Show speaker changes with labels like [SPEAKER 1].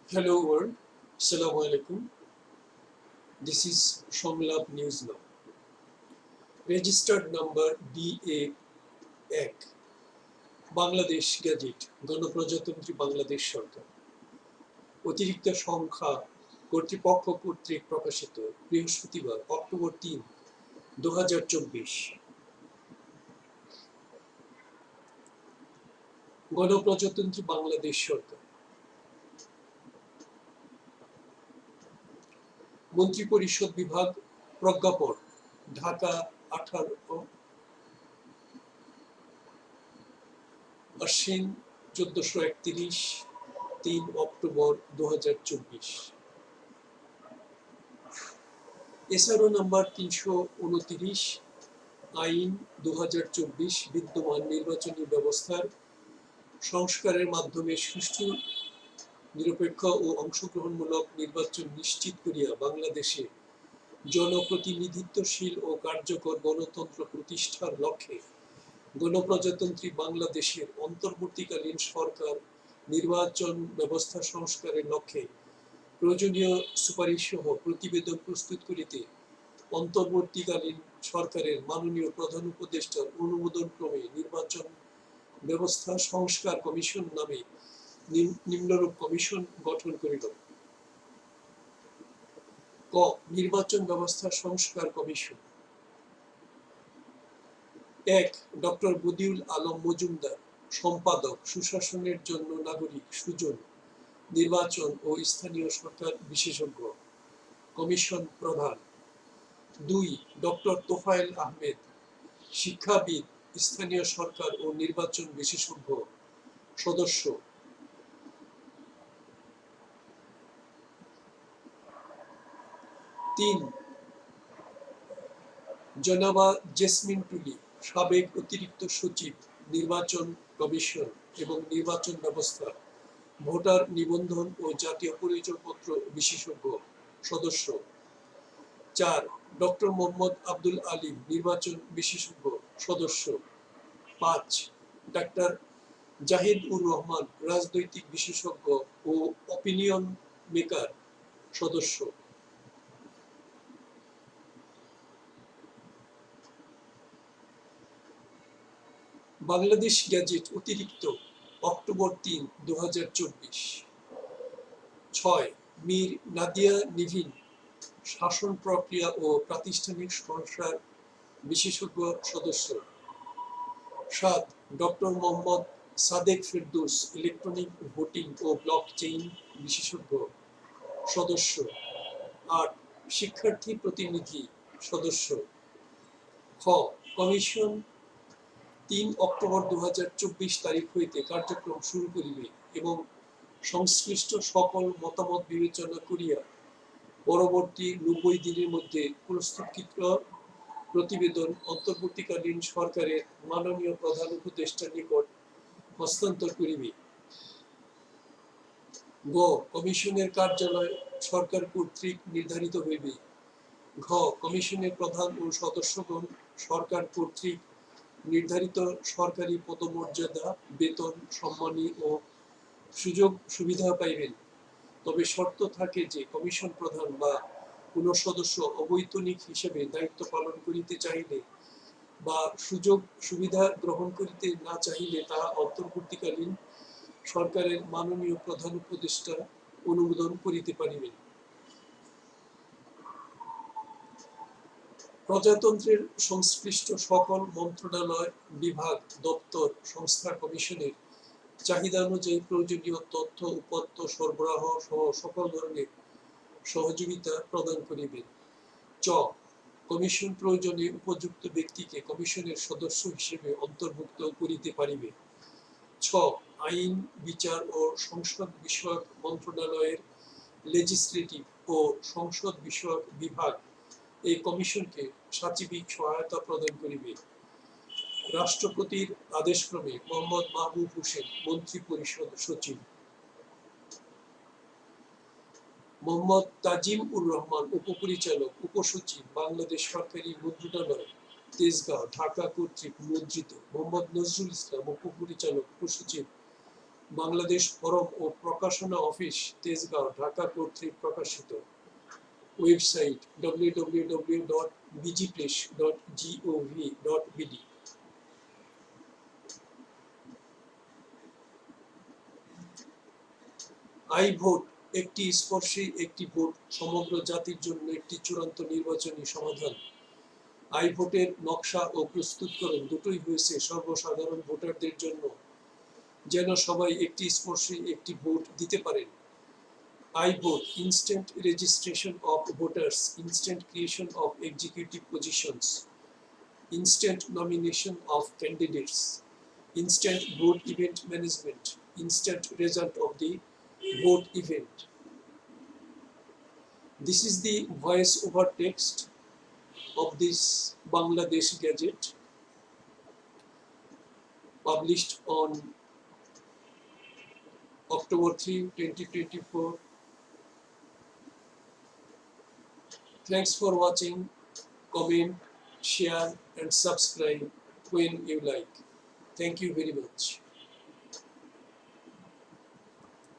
[SPEAKER 1] Hello world, Assalamu alaikum. This is Shomlab News Now. Registered number DA 1 Bangladesh gadget গণপ্রজাতন্ত্রী বাংলাদেশ সরকার অতিরিক্ত সংখ্যা কর্তৃপক্ষ কর্তৃক প্রকাশিত বৃহস্পতিবার অক্টোবর 3, 2024 গণপ্রজাতন্ত্রী বাংলাদেশ সরকার মন্ত্রিপরিষদ বিভাগ প্রজ্ঞাপন ঢাকা 18 আশ্বিন 1431 3 অক্টোবর 2024 এসআরও নাম্বার 329 আইন 2024 বিদ্যমান নির্বাচনী ব্যবস্থার সংস্কারের মাধ্যমে সুষ্ঠু নিরপেক্ষ ও অংশগ্রহণমূলক নির্বাচন নিশ্চিত করিয়া বাংলাদেশে জনপ্রতিনিধিত্বশীল ও কার্যকর গণতন্ত্র প্রতিষ্ঠার লক্ষ্যে গণপ্রজাতন্ত্রী বাংলাদেশের অন্তর্বর্তীকালীন সরকার নির্বাচন ব্যবস্থা সংস্কারের লক্ষ্যে প্রয়োজনীয় সুপারিশ সহ প্রতিবেদন প্রস্তুত করিতে অন্তর্বর্তীকালীন সরকারের মাননীয় প্রধান উপদেষ্টার অনুমোদন ক্রমে নির্বাচন ব্যবস্থা সংস্কার কমিশন নামে নিম্নরূপ কমিশন গঠন করিল। ক নির্বাচন ব্যবস্থা সংস্কার কমিশন। 1 ডক্টর বদিউল আলম মজুমদার, সম্পাদক, সুশাসনের জন্য নাগরিক সুজন, নির্বাচন ও স্থানীয় সরকার বিশেষজ্ঞ, কমিশন প্রধান। 2 ডক্টর তোফায়েল আহমেদ, শিক্ষাবিদ, স্থানীয় সরকার ও নির্বাচন বিশেষজ্ঞ, সদস্য। 3 জনাবা জেসমিন টুলি, সাবেক অতিরিক্ত সচিব, নির্বাচন কমিশন এবং নির্বাচন ব্যবস্থা, ভোটার নিবন্ধন ও জাতীয় পরিচয়পত্র বিশেষজ্ঞ, সদস্য। 4 ডক্টর মোহাম্মদ আব্দুল আলিম, নির্বাচন বিশেষজ্ঞ, সদস্য। 5 ডাক্তার জাহিদ উর রহমান, রাজনৈতিক বিশেষজ্ঞ ও অপিনিয়ন মেকার, সদস্য। বাংলাদেশ গ্যাজেট অতিরিক্ত অক্টোবর 3, 2024। 6 মীর নাদিয়া নিভিন, শাসন প্রক্রিয়া ও প্রাতিষ্ঠানিক সংস্কার বিশেষজ্ঞ, সদস্য। 7 doctor Mohammad Sadek Ferdous, electronic voting ও ব্লক চেইন বিশেষজ্ঞ, সদস্য। 8 শিক্ষার্থী প্রতিনিধি, সদস্য। খ কমিশন 3 অক্টোবর 2024 তারিখ হইতে কার্যক্রম শুরু করিবে এবং সংশ্লিষ্ট সকল মতামত বিবেচনা করিয়া পরবর্তী 90 দিনের মধ্যে প্রস্তুতকৃত প্রতিবেদন অন্তর্বর্তীকালীন সরকারের মাননীয় প্রধান উপদেষ্টার নিকট হস্তান্তর করিবে। গ কমিশনের কার্যালয় সরকার কর্তৃক নির্ধারিত হইবে। ঘ কমিশনের প্রধান ও সদস্যগণ সরকার কর্তৃক নির্ধারিত সরকারি পদমর্যাদা, বেতন, সম্মানী ও সুযোগ সুবিধা পাইবেন। তবে শর্ত থাকে যে কমিশন প্রধান বা কোন সদস্য অবৈতনিক হিসেবে দায়িত্ব পালন করিতে চাহিলে বা সুযোগ সুবিধা গ্রহণ করিতে না চাহিলে তাহা অন্তর্বর্তীকালীন সরকারের মাননীয় প্রধান উপদেষ্টা অনুমোদন করিতে পারিবেন। প্রজাতন্ত্রের সংশ্লিষ্ট সকল মন্ত্রণালয়, বিভাগ, দপ্তর, সংস্থা কমিশনের চাহিদা অনুযায়ী প্রয়োজনীয় তথ্য উপাত্ত সরবরাহ সহ সকল ধরনের সহযোগিতা প্রদান করিবেন। চ কমিশন প্রয়োজনে উপযুক্ত ব্যক্তিকে কমিশনের সদস্য হিসেবে অন্তর্ভুক্ত করিতে পারিবে। 6 আইন, বিচার ও সংসদ বিষয়ক মন্ত্রণালয়ের লেজিসলেটিভ ও সংসদ বিষয়ক বিভাগ এই কমিশনকে সাচিবিক সহায়তা প্রদান করিবে। রাষ্ট্রপতির আদেশক্রমে মোহাম্মদ মাহবুব হোসেন, মন্ত্রী পরিষদ সচিব। মোহাম্মদ তাজিম উর রহমান, উপপরিচালক, উপসচিব, বাংলাদেশ সরকারি মন্ত্রণালয়, তেজগাঁও, ঢাকা কর্তৃক মুদ্রিত। মোহাম্মদ নজরুল ইসলাম, উপপরিচালক, উপসচিব, বাংলাদেশ ফরম ও প্রকাশনা অফিস, তেজগাঁও, ঢাকা কর্তৃক প্রকাশিত। Website www.bgpress.gov.bd। আই ভোট, একটি স্পর্শী একটি ভোট সমগ্র জাতির জন্য একটি চূড়ান্ত নির্বাচনী সমাধান। আই ভোটের নকশা ও প্রস্তুতকরণ দুটোই হয়েছে সর্বসাধারণ ভোটারদের জন্য, যেন সবাই একটি স্পর্শী একটি ভোট দিতে পারেন। I vote, instant registration of voters, instant creation of executive positions, instant nomination of candidates, instant vote event management, instant result of the vote event. This is the voice over text of this Bangladesh Gazette, published on October 3, 2024. Thanks for watching. Comment, share and subscribe when you like. Thank you very much.